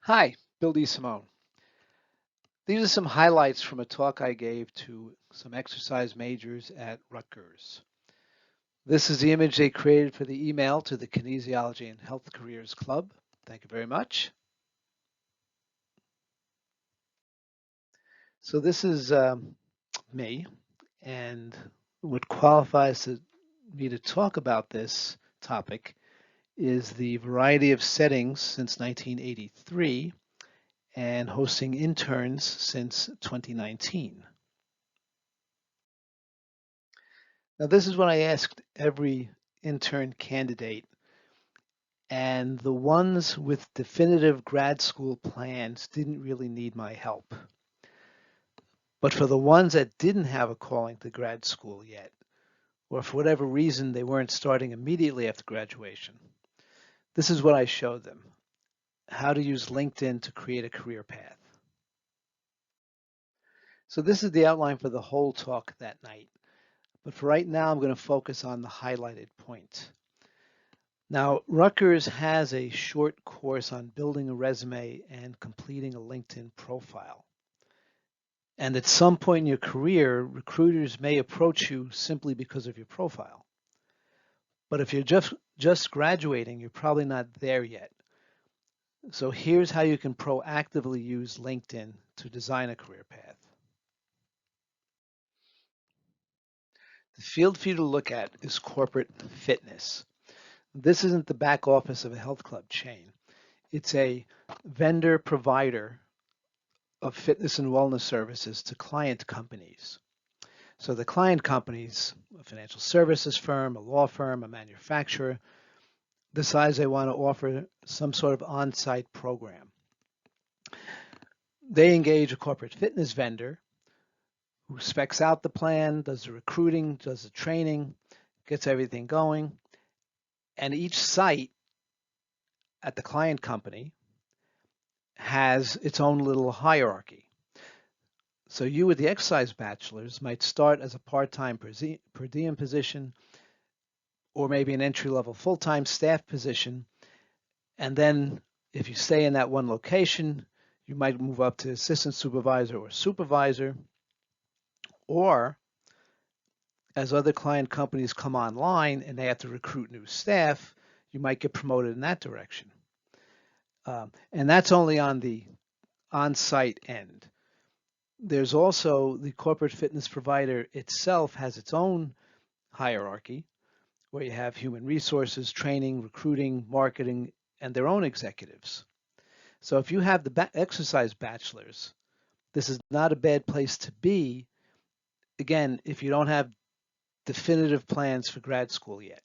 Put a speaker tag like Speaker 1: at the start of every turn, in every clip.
Speaker 1: Hi, Bill DeSimone. These are some highlights from a talk I gave to some exercise majors at Rutgers. This is the image they created for the email to the Kinesiology and Health Careers Club. Thank you very much. So this is me, and what qualifies me to talk about this topic is the variety of settings since 1983 and hosting interns since 2019. Now, this is what I asked every intern candidate, and the ones with definitive grad school plans didn't really need my help. But for the ones that didn't have a calling to grad school yet, or for whatever reason they weren't starting immediately after graduation, this is what I showed them: how to use LinkedIn to create a career path. So this is the outline for the whole talk that night. But for right now, I'm going to focus on the highlighted point. Now, Rutgers has a short course on building a resume and completing a LinkedIn profile. And at some point in your career, recruiters may approach you simply because of your profile. But if you're just graduating, you're probably not there yet. So here's how you can proactively use LinkedIn to design a career path. The field for you to look at is corporate fitness. This isn't the back office of a health club chain. It's a vendor provider of fitness and wellness services to client companies. So the client companies, a financial services firm, a law firm, a manufacturer, decides they want to offer some sort of on-site program. They engage a corporate fitness vendor who specs out the plan, does the recruiting, does the training, gets everything going, and each site at the client company has its own little hierarchy. So you with the exercise bachelors might start as a part-time per diem position, or maybe an entry-level full-time staff position. And then if you stay in that one location, you might move up to assistant supervisor or supervisor, or as other client companies come online and they have to recruit new staff, you might get promoted in that direction. And that's only on the on-site end. There's also the corporate fitness provider itself has its own hierarchy where you have human resources, training, recruiting, marketing, and their own executives. So if you have the exercise bachelors, this is not a bad place to be, again, if you don't have definitive plans for grad school yet.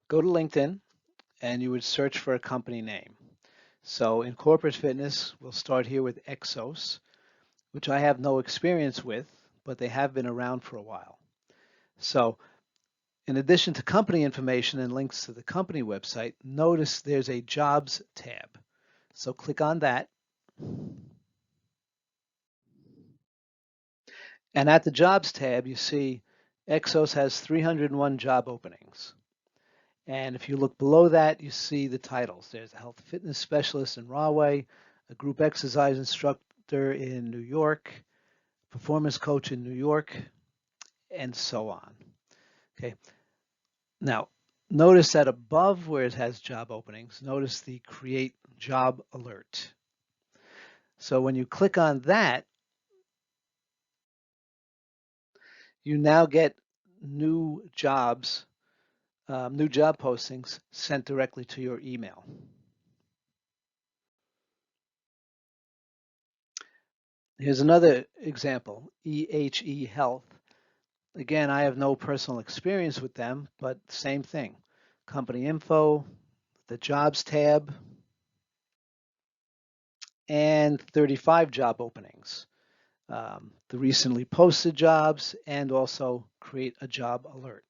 Speaker 1: Go to LinkedIn and you would search for a company name. So in corporate fitness, we'll start here with Exos, which I have no experience with, but they have been around for a while. So in addition to company information and links to the company website, notice there's a Jobs tab. So click on that. And at the Jobs tab, you see Exos has 301 job openings. And if you look below that, you see the titles. There's a health fitness specialist in Rahway, a group exercise instructor in New York, performance coach in New York, and so on. Okay. Now, notice that above where it has job openings, notice the create job alert. So when you click on that, you now get new jobs, new job postings sent directly to your email. Here's another example, EHE Health. Again, I have no personal experience with them, but same thing. Company info, the jobs tab, and 35 job openings. The recently posted jobs, and also create a job alert.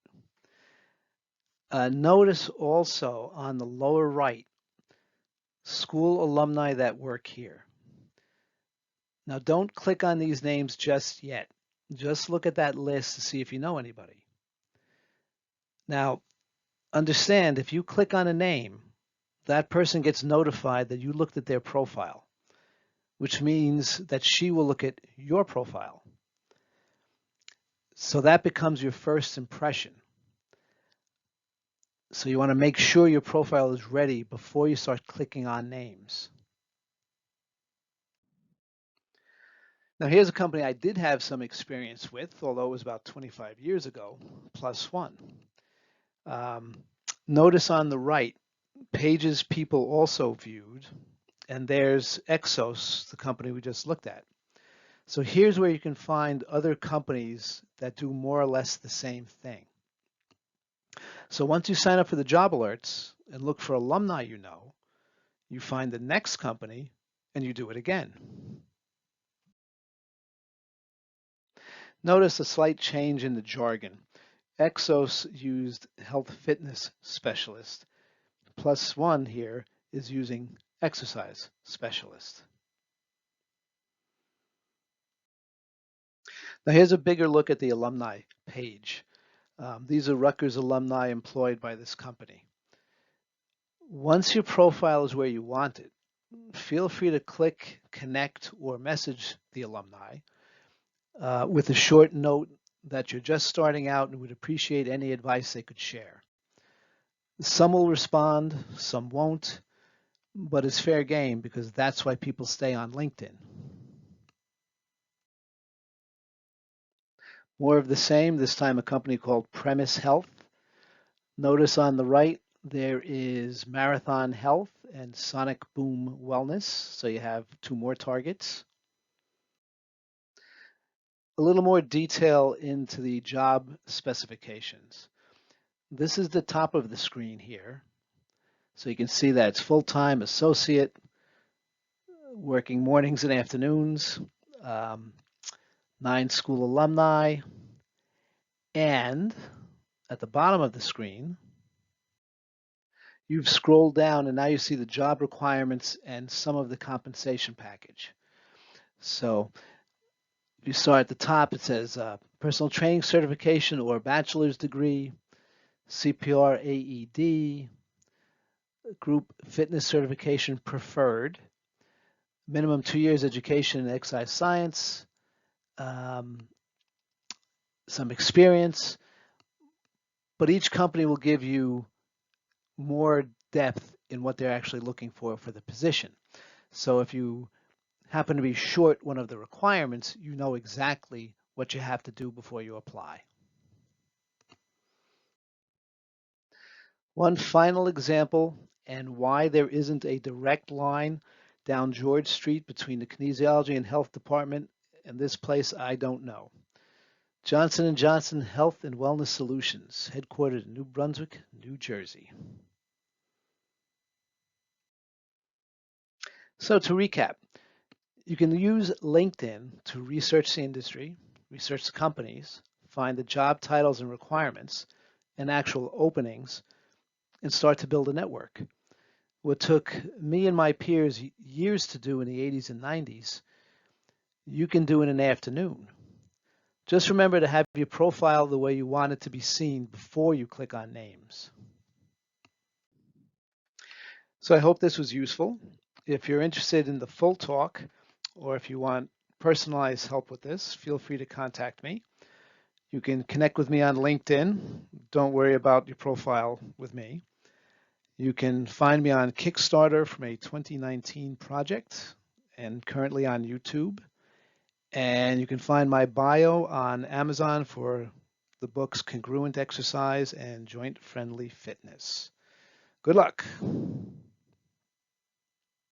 Speaker 1: Notice also on the lower right, school alumni that work here. Now don't click on these names just yet. Just look at that list to see if you know anybody. Now, Understand, if you click on a name, that person gets notified that you looked at their profile, which means that she will look at your profile. So that becomes your first impression. So you want to make sure your profile is ready before you start clicking on names. Now here's a company I did have some experience with, although it was about 25 years ago, Plus One. Um, Notice on the right, pages people also viewed, and there's Exos, the company we just looked at. So here's where you can find other companies that do more or less the same thing. So once you sign up for the job alerts and look for alumni you find the next company and you do it again. Notice a slight change in the jargon. Exos used health fitness specialist. Plus One here is using exercise specialist. Now here's a bigger look at the alumni page. These are Rutgers alumni employed by this company. Once your profile is where you want it, feel free to click, connect, or message the alumni with a short note that you're just starting out and would appreciate any advice they could share. Some will respond, some won't, but it's fair game because that's why people stay on LinkedIn. More of the same, this time a company called Premise Health. Notice on the right, there is Marathon Health and Sonic Boom Wellness. So you have two more targets. A little more detail into the job specifications. This is the top of the screen here. So you can see that it's full-time associate, working mornings and afternoons, 9 school alumni, and at the bottom of the screen, you've scrolled down and now you see the job requirements and some of the compensation package. So if you start at the top, it says personal training certification or bachelor's degree, CPR AED, group fitness certification preferred, minimum 2 years education in exercise science, um, some experience, but each company will give you more depth in what they're actually looking for the position. So if you happen to be short one of the requirements, you know exactly what you have to do before you apply. One final example and why there isn't a direct line down George Street between the kinesiology and health department and this place, I don't know. Johnson & Johnson Health and Wellness Solutions, headquartered in New Brunswick, New Jersey. So to recap, you can use LinkedIn to research the industry, research the companies, find the job titles and requirements, and actual openings, and start to build a network. What took me and my peers years to do in the 80s and 90s, you can do in an afternoon. Just remember to have your profile the way you want it to be seen before you click on names. So I hope this was useful. If you're interested in the full talk, or if you want personalized help with this, feel free to contact me. You can connect with me on LinkedIn. Don't worry about your profile with me. You can find me on Kickstarter from a 2019 project and currently on YouTube. And you can find my bio on Amazon for the books Congruent Exercise and Joint Friendly Fitness. Good luck.